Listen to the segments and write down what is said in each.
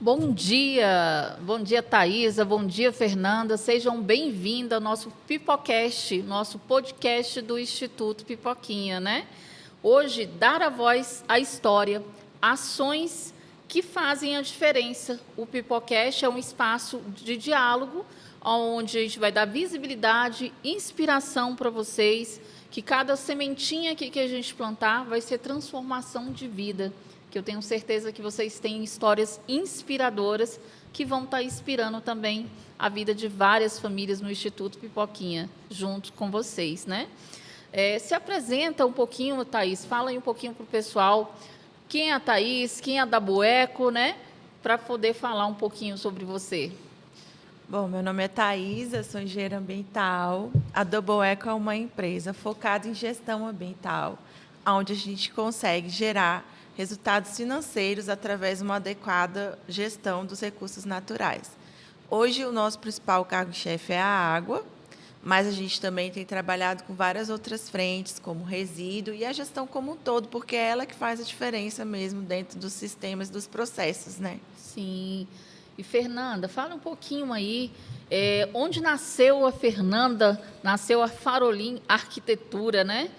Bom dia Thaisa, bom dia Fernanda, sejam bem-vindas ao nosso Pipocast, nosso podcast do Instituto Pipoquinha, né? Hoje, dar a voz à história, ações que fazem a diferença. O Pipocast é um espaço de diálogo, onde a gente vai dar visibilidade, inspiração para vocês, que cada sementinha aqui que a gente plantar vai ser transformação de vida, que eu tenho certeza que vocês têm histórias inspiradoras que vão estar inspirando também a vida de várias famílias no Instituto Pipoquinha, junto com vocês, né? Se apresenta um pouquinho, Thaís, fala aí um pouquinho para o pessoal quem é a Thaís, quem é a Dabueco, né? Para poder falar um pouquinho sobre você. Bom, meu nome é Thaisa, sou engenheira ambiental. A Double Eco é uma empresa focada em gestão ambiental, onde a gente consegue gerar resultados financeiros através de uma adequada gestão dos recursos naturais. Hoje, o nosso principal cargo-chefe é a água, mas a gente também tem trabalhado com várias outras frentes, como resíduo e a gestão como um todo, porque é ela que faz a diferença mesmo dentro dos sistemas, dos processos, né? Sim. E, Fernanda, fala um pouquinho aí, onde nasceu a Fernanda, nasceu a Farolin Arquitetura, né?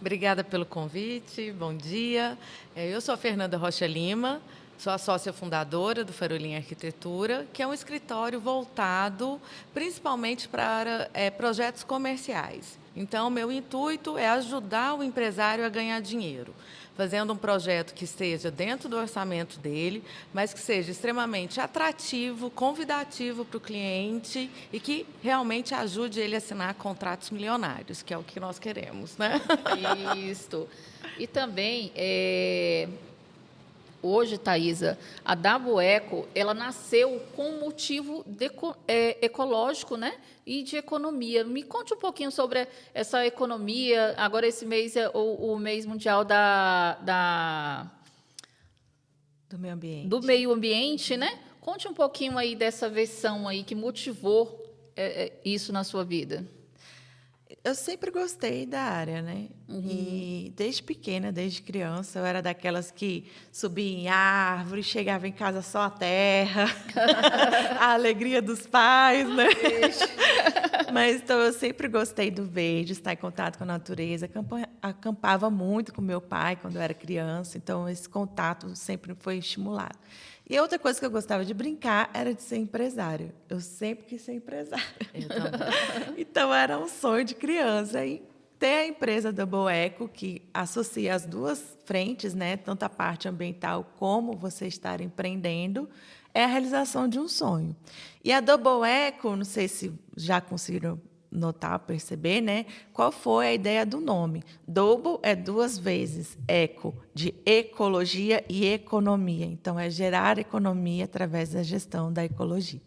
Obrigada pelo convite, bom dia. Eu sou a Fernanda Rocha Lima, sou a sócia fundadora do Farolin Arquitetura, que é um escritório voltado principalmente para projetos comerciais. Então, meu intuito é ajudar o empresário a ganhar dinheiro, fazendo um projeto que esteja dentro do orçamento dele, mas que seja extremamente atrativo, convidativo para o cliente e que realmente ajude ele a assinar contratos milionários, que é o que nós queremos, né? Isso. E também, hoje, Thaisa, a Dabueco, ela nasceu com um motivo ecológico, né? E de economia. Me conte um pouquinho sobre essa economia. Agora, esse mês é o mês mundial Do meio ambiente, né? Conte um pouquinho aí dessa versão aí que motivou isso na sua vida. Eu sempre gostei da área, né? Uhum. E desde pequena, desde criança, eu era daquelas que subia em árvore, chegava em casa só a terra, a alegria dos pais, né? Mas então eu sempre gostei do verde, estar em contato com a natureza. Acampava muito com meu pai quando eu era criança, então esse contato sempre foi estimulado. E outra coisa que eu gostava de brincar era de ser empresário. Eu sempre quis ser empresária. Eu também. Então, era um sonho de criança. E ter a empresa Double Eco, que associa as duas frentes, né, tanto a parte ambiental como você estar empreendendo, é a realização de um sonho. E a Double Eco, não sei se já conseguiram notar, perceber, né? Qual foi a ideia do nome? Double é duas vezes, eco, de ecologia e economia. Então, é gerar economia através da gestão da ecologia.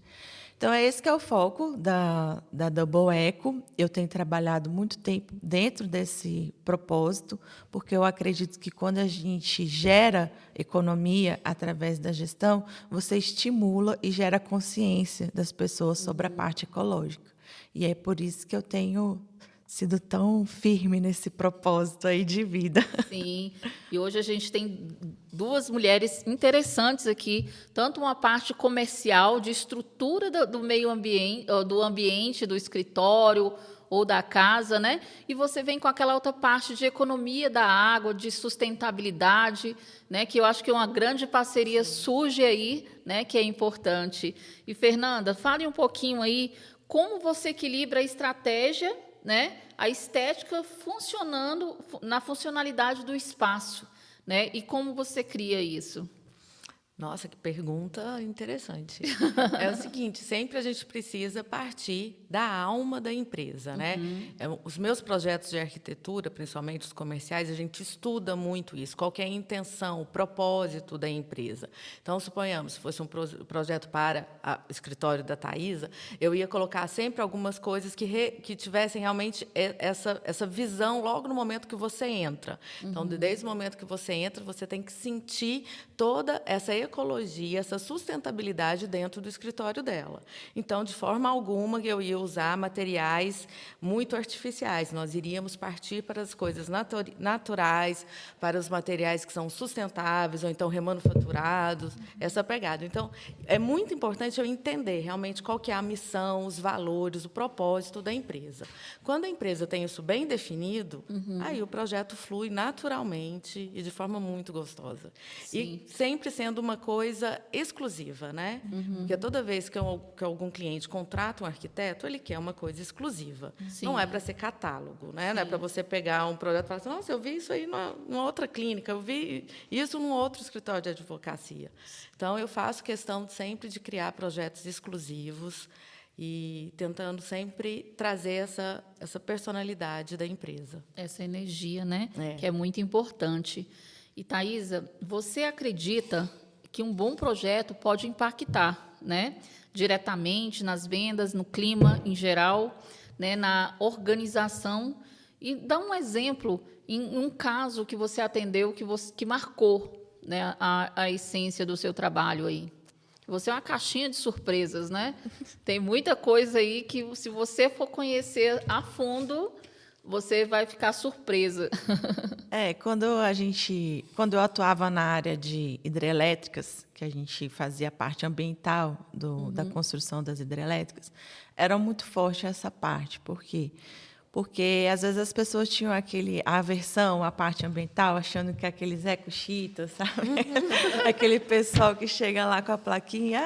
Então, é esse que é o foco da Double Eco. Eu tenho trabalhado muito tempo dentro desse propósito, porque eu acredito que quando a gente gera economia através da gestão, você estimula e gera consciência das pessoas sobre a parte ecológica. E é por isso que eu tenho sido tão firme nesse propósito aí de vida. Sim, e hoje a gente tem duas mulheres interessantes aqui, tanto uma parte comercial, de estrutura do meio ambiente, do escritório ou da casa, né? E você vem com aquela outra parte de economia da água, de sustentabilidade, né? Que eu acho que uma grande parceria surge aí, né? Que é importante. E, Fernanda, fale um pouquinho aí como você equilibra a estratégia, né, a estética funcionando na funcionalidade do espaço, né? E como você cria isso? Nossa, que pergunta interessante. É o seguinte, sempre a gente precisa partir da alma da empresa, né? Os meus projetos de arquitetura, principalmente os comerciais, a gente estuda muito isso, qual que é a intenção, o propósito da empresa. Então, suponhamos, se fosse um projeto para o escritório da Thaisa, eu ia colocar sempre algumas coisas que tivessem realmente essa visão logo no momento que você entra. Então, desde o momento que você entra, você tem que sentir toda essa ecologia, essa sustentabilidade dentro do escritório dela. Então, de forma alguma, eu ia usar materiais muito artificiais. Nós iríamos partir para as coisas naturais, para os materiais que são sustentáveis, ou então remanufaturados, essa pegada. Então, é muito importante eu entender realmente qual que é a missão, os valores, o propósito da empresa. Quando a empresa tem isso bem definido, aí o projeto flui naturalmente e de forma muito gostosa. Sim. E sempre sendo uma coisa exclusiva, né? Porque toda vez que algum cliente contrata um arquiteto, ele quer uma coisa exclusiva. Sim. Não é para ser catálogo, né? Sim. Não é para você pegar um projeto e falar assim, nossa, eu vi isso aí numa outra clínica, eu vi isso num outro escritório de advocacia. Então, eu faço questão sempre de criar projetos exclusivos e tentando sempre trazer essa personalidade da empresa. Essa energia, né? É. Que é muito importante. E, Thaisa, você acredita que um bom projeto pode impactar, né, diretamente nas vendas, no clima em geral, né, na organização? E dá um exemplo em um caso que você atendeu que marcou, né, a essência do seu trabalho aí. Você é uma caixinha de surpresas, né? Tem muita coisa aí que, se você for conhecer a fundo, você vai ficar surpresa. Quando eu atuava na área de hidrelétricas, que a gente fazia a parte ambiental da construção das hidrelétricas, era muito forte essa parte. Por quê? Porque, às vezes, as pessoas tinham a aversão à parte ambiental, achando que aqueles ecochitas, sabe? Aquele pessoal que chega lá com a plaquinha,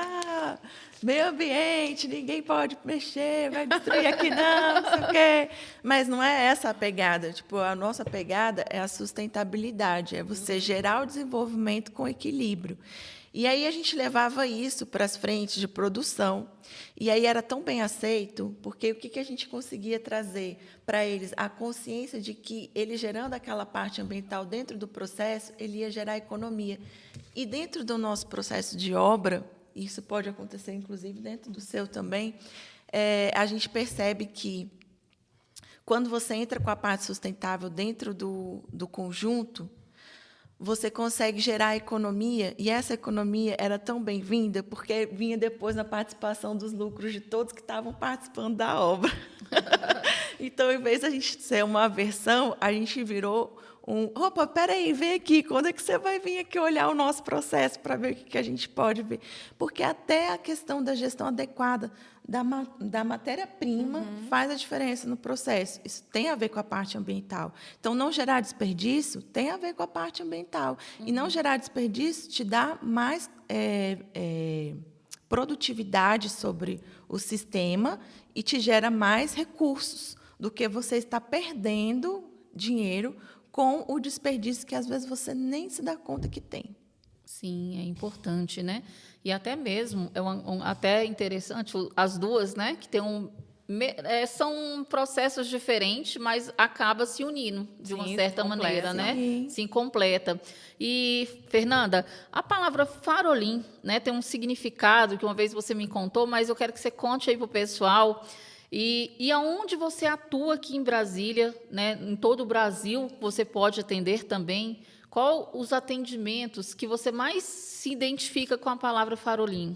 meio ambiente, ninguém pode mexer, vai destruir aqui não sei o quê. Mas não é essa a pegada. Tipo, a nossa pegada é a sustentabilidade, é você gerar o desenvolvimento com equilíbrio. E aí a gente levava isso para as frentes de produção. E aí era tão bem aceito, porque o que a gente conseguia trazer para eles? A consciência de que ele, gerando aquela parte ambiental dentro do processo, ele ia gerar economia. E dentro do nosso processo de obra, isso pode acontecer, inclusive, dentro do seu também, a gente percebe que, quando você entra com a parte sustentável dentro do conjunto, você consegue gerar economia, e essa economia era tão bem-vinda porque vinha depois na participação dos lucros de todos que estavam participando da obra. Então, em vez de a gente ser uma aversão, a gente virou opa, peraí, vem aqui, quando é que você vai vir aqui olhar o nosso processo para ver o que a gente pode ver? Porque até a questão da gestão adequada da matéria-prima faz a diferença no processo. Isso tem a ver com a parte ambiental. Então, não gerar desperdício tem a ver com a parte ambiental. E não gerar desperdício te dá mais produtividade sobre o sistema e te gera mais recursos do que você está perdendo dinheiro com o desperdício que, às vezes, você nem se dá conta que tem. Sim, é importante, né? E até mesmo, até interessante, as duas, né, que tem são processos diferentes, mas acaba se unindo de uma certa maneira, né? Sim. Se completa. E, Fernanda, a palavra farolim, né, tem um significado que uma vez você me contou, mas eu quero que você conte aí para o pessoal. E aonde você atua aqui em Brasília, né, em todo o Brasil, você pode atender também? Qual os atendimentos que você mais se identifica com a palavra farolim?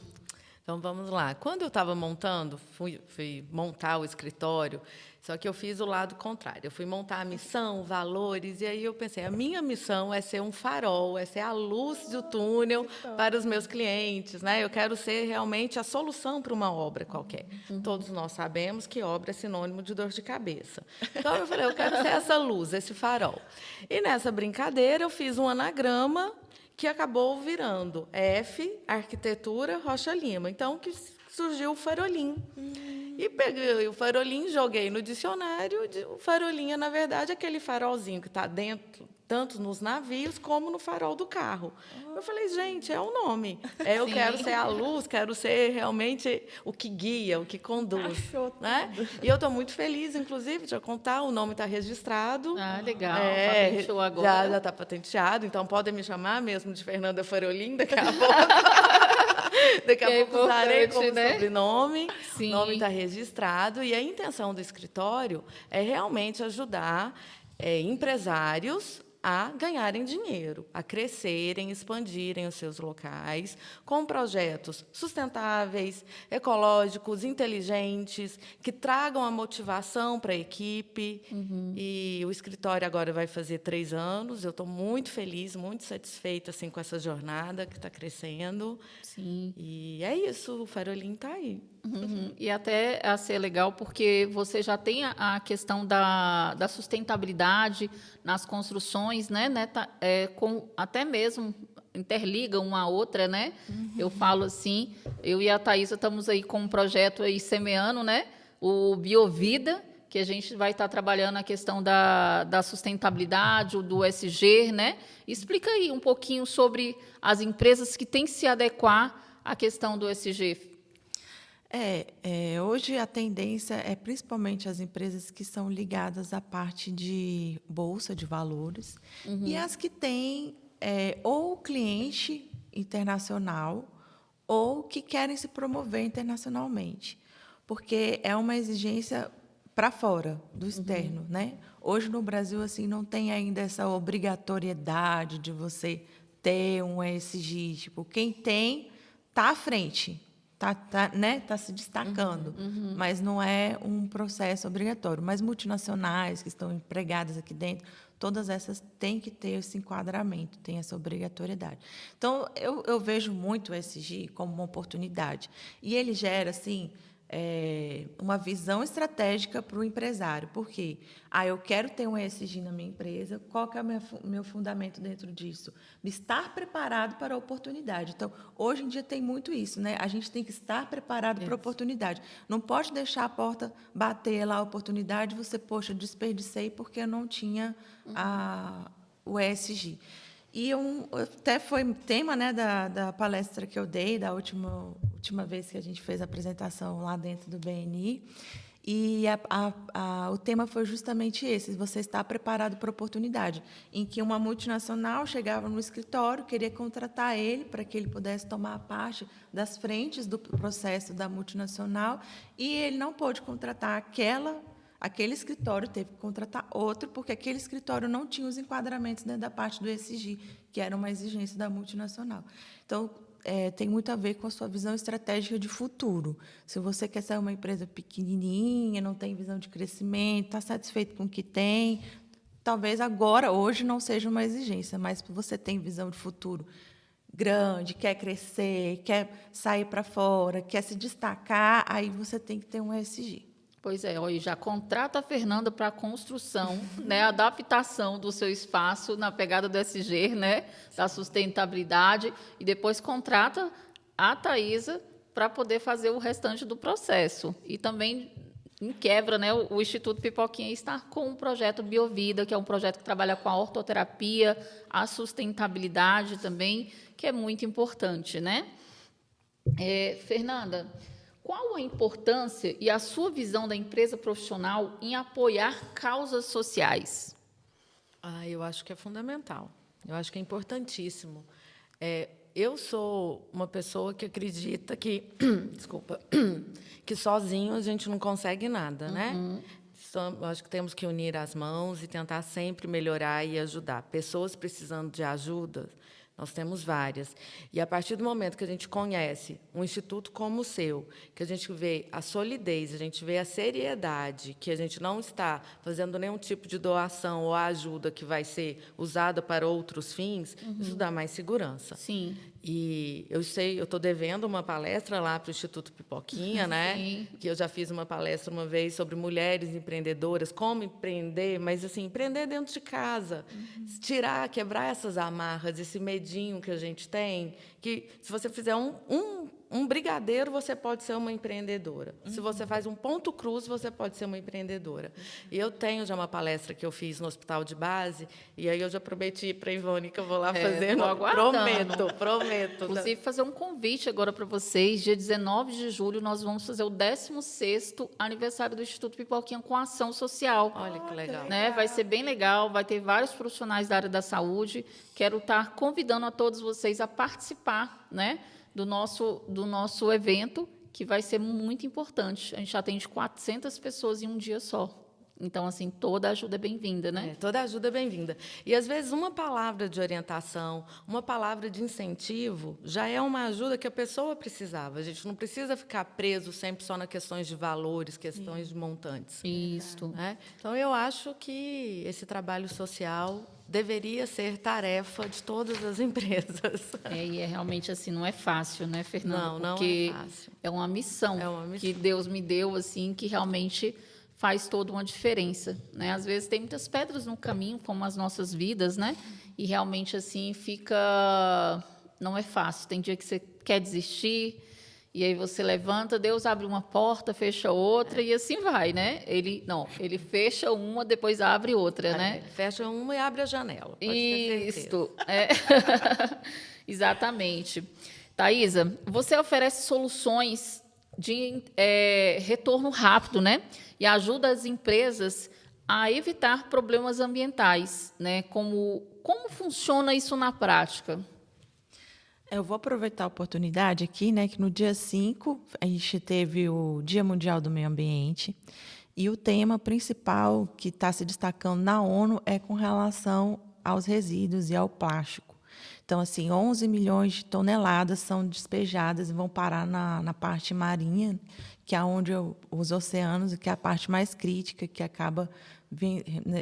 Então, vamos lá. Quando eu estava montando, fui montar o escritório, só que eu fiz o lado contrário. Eu fui montar a missão, valores, e aí eu pensei, a minha missão é ser um farol, é ser a luz do túnel para os meus clientes, né? Eu quero ser realmente a solução para uma obra qualquer. Todos nós sabemos que obra é sinônimo de dor de cabeça. Então, eu falei, eu quero ser essa luz, esse farol. E, nessa brincadeira, eu fiz um anagrama que acabou virando F, Arquitetura, Rocha Lima. Então, que surgiu o farolim. E peguei o farolim, joguei no dicionário. O farolim é, na verdade, aquele farolzinho que está dentro, tanto nos navios como no farol do carro. Eu falei, gente, é o nome. Eu quero ser a luz, quero ser realmente o que guia, o que conduz. Né? E eu estou muito feliz, inclusive, de contar, o nome está registrado. Ah, legal. Patenteou agora. Já está patenteado, então podem me chamar mesmo de Fernanda Farolim daqui a pouco. Daqui a pouco usarei como sobrenome. Sim. O nome está registrado. E a intenção do escritório é realmente ajudar empresários a ganharem dinheiro, a crescerem, expandirem os seus locais com projetos sustentáveis, ecológicos, inteligentes, que tragam a motivação para a equipe. E o escritório agora vai fazer 3 anos. Eu estou muito feliz, muito satisfeita assim, com essa jornada que está crescendo. Sim. E é isso, o Farolin está aí. E até a ser legal, porque você já tem a questão da sustentabilidade nas construções, né? Até mesmo interliga uma a outra, né? Eu falo assim, eu e a Thaisa estamos aí com um projeto aí semeando, né? O Biovida, que a gente vai estar trabalhando a questão da sustentabilidade, do ESG, né? Explica aí um pouquinho sobre as empresas que têm que se adequar à questão do ESG. Hoje a tendência é principalmente as empresas que são ligadas à parte de bolsa de valores e as que têm ou cliente internacional ou que querem se promover internacionalmente, porque é uma exigência para fora do externo, né? Hoje no Brasil assim não tem ainda essa obrigatoriedade de você ter um ESG, tipo, quem tem está à frente. Tá se destacando, mas não é um processo obrigatório. Mas multinacionais que estão empregadas aqui dentro, todas essas têm que ter esse enquadramento, têm essa obrigatoriedade. Então, eu vejo muito o ESG como uma oportunidade. E ele gera, assim, uma visão estratégica para o empresário. Por quê? Eu quero ter um ESG na minha empresa, qual que é o meu fundamento dentro disso? Estar preparado para a oportunidade. Então, hoje em dia tem muito isso, né? A gente tem que estar preparado para a oportunidade. Não pode deixar a porta bater lá a oportunidade, você, poxa, desperdicei porque eu não tinha o ESG. E até foi tema, né, da palestra que eu dei, da última vez que a gente fez a apresentação lá dentro do BNI. E o tema foi justamente esse: você está preparado para a oportunidade, em que uma multinacional chegava no escritório, queria contratar ele para que ele pudesse tomar parte das frentes do processo da multinacional, e ele não pôde contratar aquele escritório, teve que contratar outro, porque aquele escritório não tinha os enquadramentos dentro da parte do ESG, que era uma exigência da multinacional. Então, tem muito a ver com a sua visão estratégica de futuro. Se você quer ser uma empresa pequenininha, não tem visão de crescimento, está satisfeito com o que tem, talvez agora, hoje, não seja uma exigência, mas se você tem visão de futuro grande, quer crescer, quer sair para fora, quer se destacar, aí você tem que ter um ESG. Pois é, e já contrata a Fernanda para a construção, né, a adaptação do seu espaço na pegada do ESG, né, da sustentabilidade, e depois contrata a Thaisa para poder fazer o restante do processo. E também, em quebra, né, o Instituto Pipoquinha está com um projeto Biovida, que é um projeto que trabalha com a ortoterapia, a sustentabilidade também, que é muito importante, né? Fernanda, qual a importância e a sua visão da empresa profissional em apoiar causas sociais? Eu acho que é fundamental. Eu acho que é importantíssimo. Eu sou uma pessoa que acredita que, desculpa, que sozinho a gente não consegue nada, né? Eu acho que temos que unir as mãos e tentar sempre melhorar e ajudar. Pessoas precisando de ajuda, nós temos várias. E, a partir do momento que a gente conhece um instituto como o seu, que a gente vê a solidez, a gente vê a seriedade, que a gente não está fazendo nenhum tipo de doação ou ajuda que vai ser usada para outros fins, isso dá mais segurança. Sim. E eu estou devendo uma palestra lá para o Instituto Pipoquinha, né? Sim. Que eu já fiz uma palestra uma vez sobre mulheres empreendedoras, como empreender, mas assim, empreender dentro de casa, quebrar essas amarras, esse medinho que a gente tem, que se você fizer um brigadeiro, você pode ser uma empreendedora. Se você faz um ponto cruz, você pode ser uma empreendedora. E eu tenho já uma palestra que eu fiz no hospital de base, e aí eu já prometi para a Ivone que eu vou lá fazer. Prometo. Inclusive, fazer um convite agora para vocês. Dia 19 de julho, nós vamos fazer o 16º aniversário do Instituto Pipoquinha com ação social. Olha que legal. Né? Vai ser bem legal, vai ter vários profissionais da área da saúde. Quero estar convidando a todos vocês a participar, né, do nosso evento, que vai ser muito importante. A gente atende 400 pessoas em um dia só. Então, assim, toda ajuda é bem-vinda, né? Toda ajuda é bem-vinda. E, às vezes, uma palavra de orientação, uma palavra de incentivo, já é uma ajuda que a pessoa precisava. A gente não precisa ficar preso sempre só nas questões de valores, questões de montantes. Isso. Né? Então, eu acho que esse trabalho social deveria ser tarefa de todas as empresas. E realmente assim, não é fácil, né, Fernanda? Não Porque é fácil. é uma missão, que Deus me deu, assim, que realmente faz toda uma diferença, né? Às vezes tem muitas pedras no caminho, como as nossas vidas, né? E realmente assim não é fácil. Tem dia que você quer desistir, e aí você levanta, Deus abre uma porta, fecha outra e assim vai, né? Ele fecha uma, depois abre outra, né? Fecha uma e abre a janela. Pode ter certeza. Isso. Exatamente. Thaisa, você oferece soluções de retorno rápido, né? E ajuda as empresas a evitar problemas ambientais, né? Como funciona isso na prática? Eu vou aproveitar a oportunidade aqui, né, que no dia 5 a gente teve o Dia Mundial do Meio Ambiente e o tema principal que está se destacando na ONU é com relação aos resíduos e ao plástico. Então, assim, 11 milhões de toneladas são despejadas e vão parar na parte marinha, que é onde os oceanos, que é a parte mais crítica, que acaba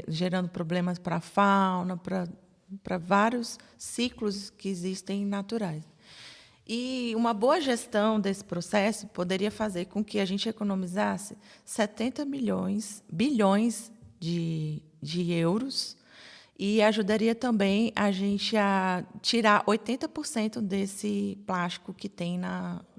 gerando problemas para a fauna, para vários ciclos que existem naturais. E uma boa gestão desse processo poderia fazer com que a gente economizasse 70 bilhões de euros e ajudaria também a gente a tirar 80% desse plástico que tem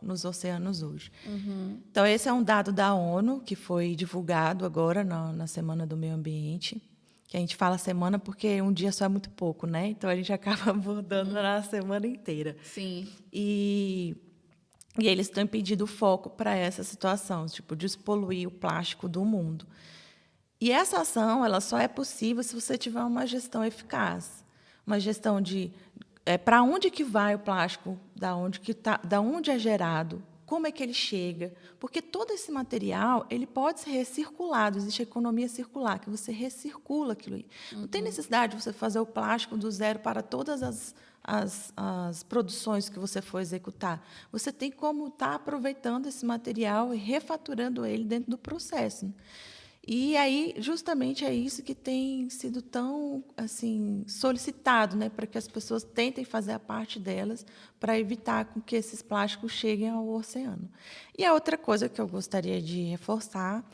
nos oceanos hoje. Uhum. Então, esse é um dado da ONU, que foi divulgado agora na Semana do Meio Ambiente, que a gente fala semana porque um dia só é muito pouco, né? Então, a gente acaba abordando na semana inteira. Sim. E eles têm pedido foco para essa situação, tipo, despoluir o plástico do mundo. E essa ação ela só é possível se você tiver uma gestão eficaz, uma gestão de para onde que vai o plástico, da onde é gerado, como é que ele chega, porque todo esse material ele pode ser recirculado, existe a economia circular, que você recircula aquilo ali. Não tem necessidade de você fazer o plástico do zero para todas as produções que você for executar. Você tem como estar aproveitando esse material e refaturando ele dentro do processo. E aí, justamente, é isso que tem sido tão assim solicitado, né, para que as pessoas tentem fazer a parte delas para evitar com que esses plásticos cheguem ao oceano. E a outra coisa que eu gostaria de reforçar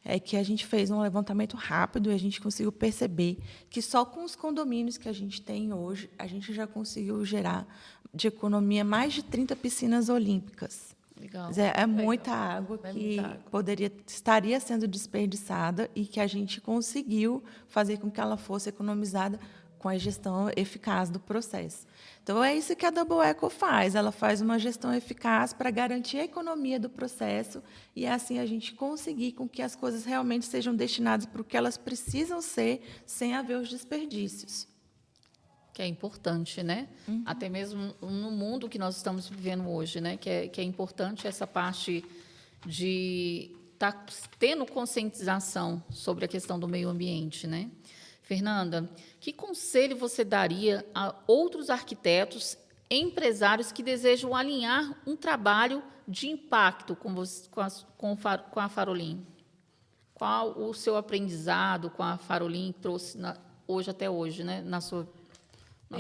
é que a gente fez um levantamento rápido e a gente conseguiu perceber que só com os condomínios que a gente tem hoje, a gente já conseguiu gerar de economia mais de 30 piscinas olímpicas. Legal. É muita água que estaria sendo desperdiçada e que a gente conseguiu fazer com que ela fosse economizada com a gestão eficaz do processo. Então, é isso que a Double Eco faz. Ela faz uma gestão eficaz para garantir a economia do processo e, assim, a gente conseguir com que as coisas realmente sejam destinadas para o que elas precisam ser, sem haver os desperdícios. Que é importante, né? Uhum. Até mesmo no mundo que nós estamos vivendo hoje, né? Que é importante essa parte de estar tendo conscientização sobre a questão do meio ambiente, né? Fernanda, que conselho você daria a outros arquitetos, empresários que desejam alinhar um trabalho de impacto com a Farolim? Qual o seu aprendizado com a Farolim trouxe até hoje, né? Na sua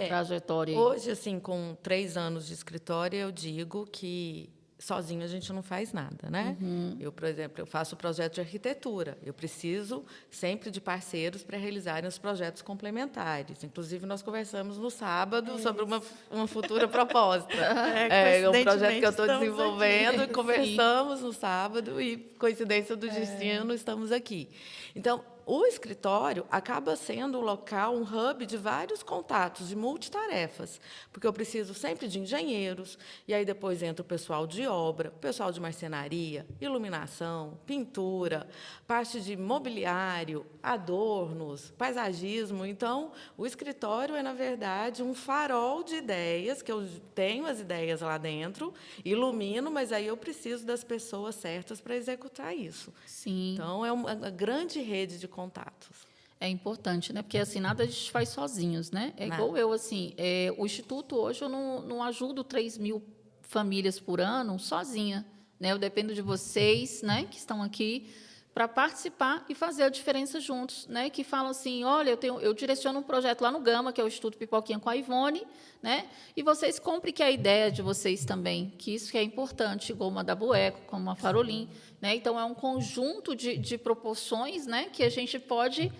trajetória? Hoje, assim, com 3 anos de escritório, eu digo que sozinho a gente não faz nada, né? Uhum. Eu, por exemplo, eu faço projeto de arquitetura. Eu preciso sempre de parceiros para realizarem os projetos complementares. Inclusive, nós conversamos no sábado sobre uma futura proposta. É um projeto que eu estou desenvolvendo. Aqui. Conversamos no sábado e, coincidência do destino, estamos aqui. Então, o escritório acaba sendo um local, um hub de vários contatos, de multitarefas, porque eu preciso sempre de engenheiros, e aí depois entra o pessoal de obra, o pessoal de marcenaria, iluminação, pintura, parte de mobiliário, adornos, paisagismo. Então, o escritório é, na verdade, um farol de ideias, que eu tenho as ideias lá dentro, ilumino, mas aí eu preciso das pessoas certas para executar isso. Sim. Então, é uma grande rede de contatos. É importante, né? Porque assim, nada a gente faz sozinhos, né? É Nada. igual eu, assim, o Instituto hoje eu não ajudo 3.000 famílias por ano sozinha, né? Eu dependo de vocês, né, que estão aqui, para participar e fazer a diferença juntos, né? Que falam assim, olha, eu direciono um projeto lá no Gama, que é o Instituto Pipoquinha com a Ivone, né? E vocês comprem que é a ideia de vocês também, que isso que é importante, como a da Bueco, como a Farolim, né? Então, é um conjunto de proporções, né, que a gente pode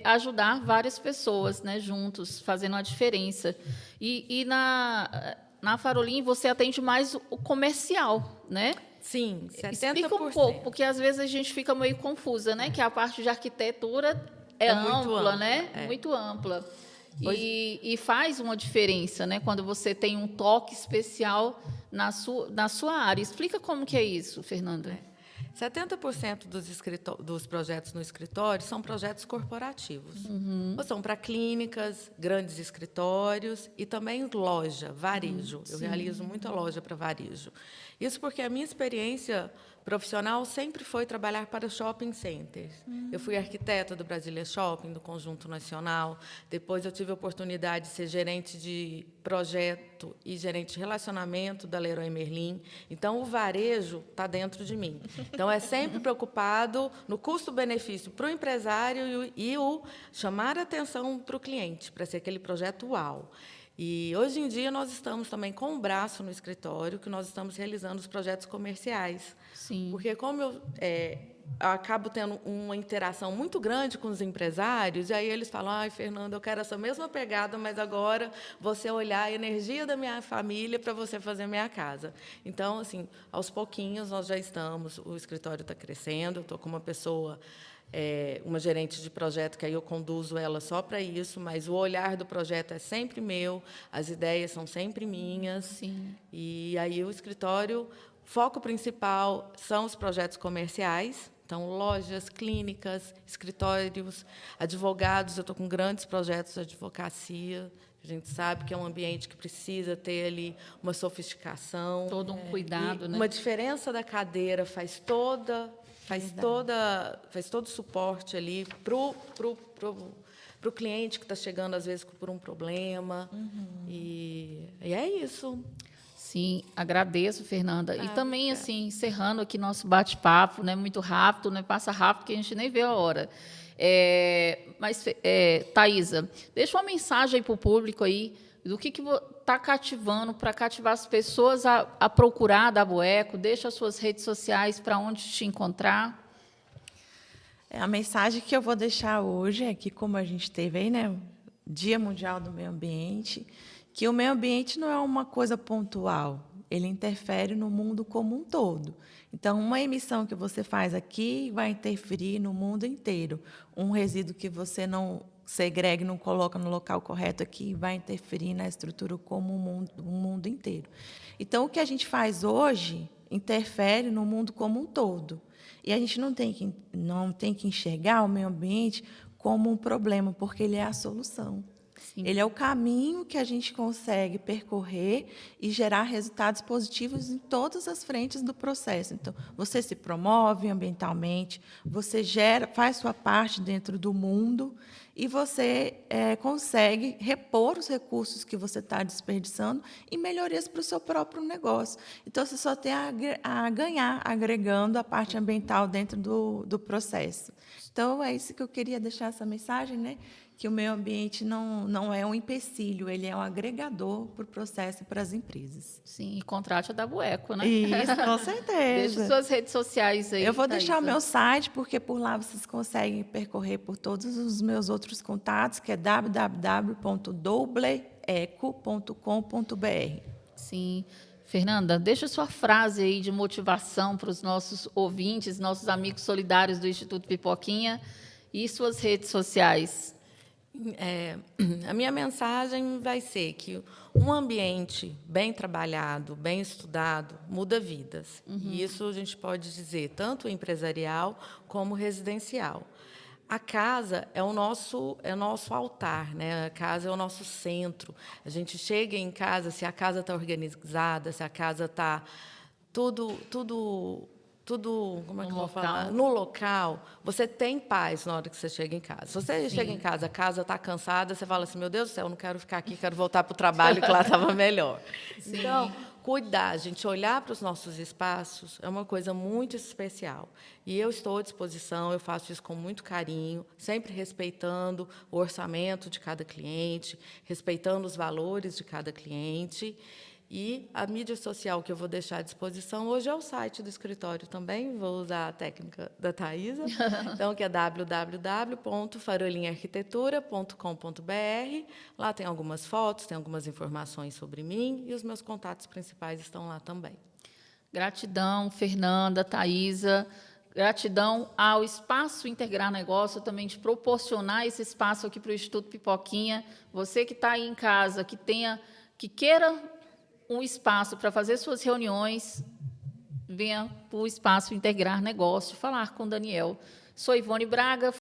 ajudar várias pessoas, né, juntos, fazendo a diferença. E na Farolim, você atende mais o comercial, né? Sim, 70%. Explica um pouco, porque às vezes a gente fica meio confusa, né? Que a parte de arquitetura é muito ampla, né? é. Muito ampla. Hoje- E faz uma diferença, né? Quando você tem um toque especial na sua área. Explica como que é isso, Fernanda. 70% dos projetos no escritório são projetos corporativos. Ou são para clínicas, grandes escritórios e também loja, varejo. Eu realizo muita loja para varejo. Isso porque a minha experiência profissional sempre foi trabalhar para shopping centers. Eu fui arquiteta do Brasília Shopping, do Conjunto Nacional. Depois eu tive a oportunidade de ser gerente de projeto e gerente de relacionamento da Leroy Merlin. Então, o varejo está dentro de mim. Então, é sempre preocupado no custo-benefício para o empresário e o chamar a atenção para o cliente, para ser aquele projeto uau. E, hoje em dia, nós estamos também com um braço no escritório, que nós estamos realizando os projetos comerciais. Sim. Porque, como eu acabo tendo uma interação muito grande com os empresários, e aí eles falam, ai, Fernanda, eu quero essa mesma pegada, mas agora você olhar a energia da minha família para você fazer a minha casa. Então, assim, aos pouquinhos nós já estamos, o escritório está crescendo, eu estou com uma pessoa, uma gerente de projeto, que aí eu conduzo ela só para isso, mas o olhar do projeto é sempre meu, as ideias são sempre minhas. Sim. E aí o escritório, foco principal são os projetos comerciais, então lojas, clínicas, escritórios, advogados. Eu estou com grandes projetos de advocacia. A gente sabe que é um ambiente que precisa ter ali uma sofisticação. Todo um cuidado, né? Uma diferença da cadeira faz todo o suporte ali para o cliente que está chegando, às vezes, por um problema. E é isso. Sim, agradeço, Fernanda. E também, assim, encerrando aqui nosso bate-papo, né, muito rápido, né, passa rápido que a gente nem vê a hora. Thaisa, deixa uma mensagem aí para o público aí do que está cativando, para cativar as pessoas a procurar da Bueco. Deixa as suas redes sociais para onde te encontrar. A mensagem que eu vou deixar hoje é que, como a gente teve aí, né, Dia Mundial do Meio Ambiente, que o meio ambiente não é uma coisa pontual, ele interfere no mundo como um todo. Então, uma emissão que você faz aqui vai interferir no mundo inteiro. Um resíduo que você não segrega e não coloca no local correto aqui vai interferir na estrutura como o mundo inteiro. Então, o que a gente faz hoje interfere no mundo como um todo. E a gente não tem que enxergar o meio ambiente como um problema, porque ele é a solução. Sim. Ele é o caminho que a gente consegue percorrer e gerar resultados positivos em todas as frentes do processo. Então, você se promove ambientalmente, você faz sua parte dentro do mundo e você consegue repor os recursos que você está desperdiçando e melhorias para o seu próprio negócio. Então, você só tem a ganhar agregando a parte ambiental dentro do processo. Então, é isso que eu queria deixar essa mensagem, né? Que o meio ambiente não é um empecilho, ele é um agregador para o processo e para as empresas. Sim, e contrate a da Bueco, né? Isso, com certeza. Deixe suas redes sociais aí. Eu vou Thaisa. deixar o meu site, porque por lá vocês conseguem percorrer por todos os meus outros contatos, que é www.dobleeco.com.br. Sim. Fernanda, deixa sua frase aí de motivação para os nossos ouvintes, nossos amigos solidários do Instituto Pipoquinha e suas redes sociais. A minha mensagem vai ser que um ambiente bem trabalhado, bem estudado, muda vidas. E isso a gente pode dizer tanto empresarial como residencial. A casa é o nosso altar, né? A casa é o nosso centro. A gente chega em casa, se a casa está organizada, se a casa está tudo tudo, como é que eu vou local. falar? No local, você tem paz na hora que você chega em casa. Se você chega em casa, a casa está cansada, você fala assim, meu Deus do céu, eu não quero ficar aqui, quero voltar para o trabalho, que lá estava melhor. Sim. Então, cuidar, gente, olhar para os nossos espaços é uma coisa muito especial. E eu estou à disposição, eu faço isso com muito carinho, sempre respeitando o orçamento de cada cliente, respeitando os valores de cada cliente. E a mídia social que eu vou deixar à disposição hoje é o site do escritório também, vou usar a técnica da Thaisa, então, que é www.farolinhaarquitetura.com.br. Lá tem algumas fotos, tem algumas informações sobre mim e os meus contatos principais estão lá também. Gratidão, Fernanda, Thaisa. Gratidão ao Espaço Integrar Negócio também de proporcionar esse espaço aqui para o Instituto Pipoquinha. Você que está aí em casa, que queira um espaço para fazer suas reuniões, venha para o Espaço Integrar Negócio falar com o Daniel. Sou Ivone Braga,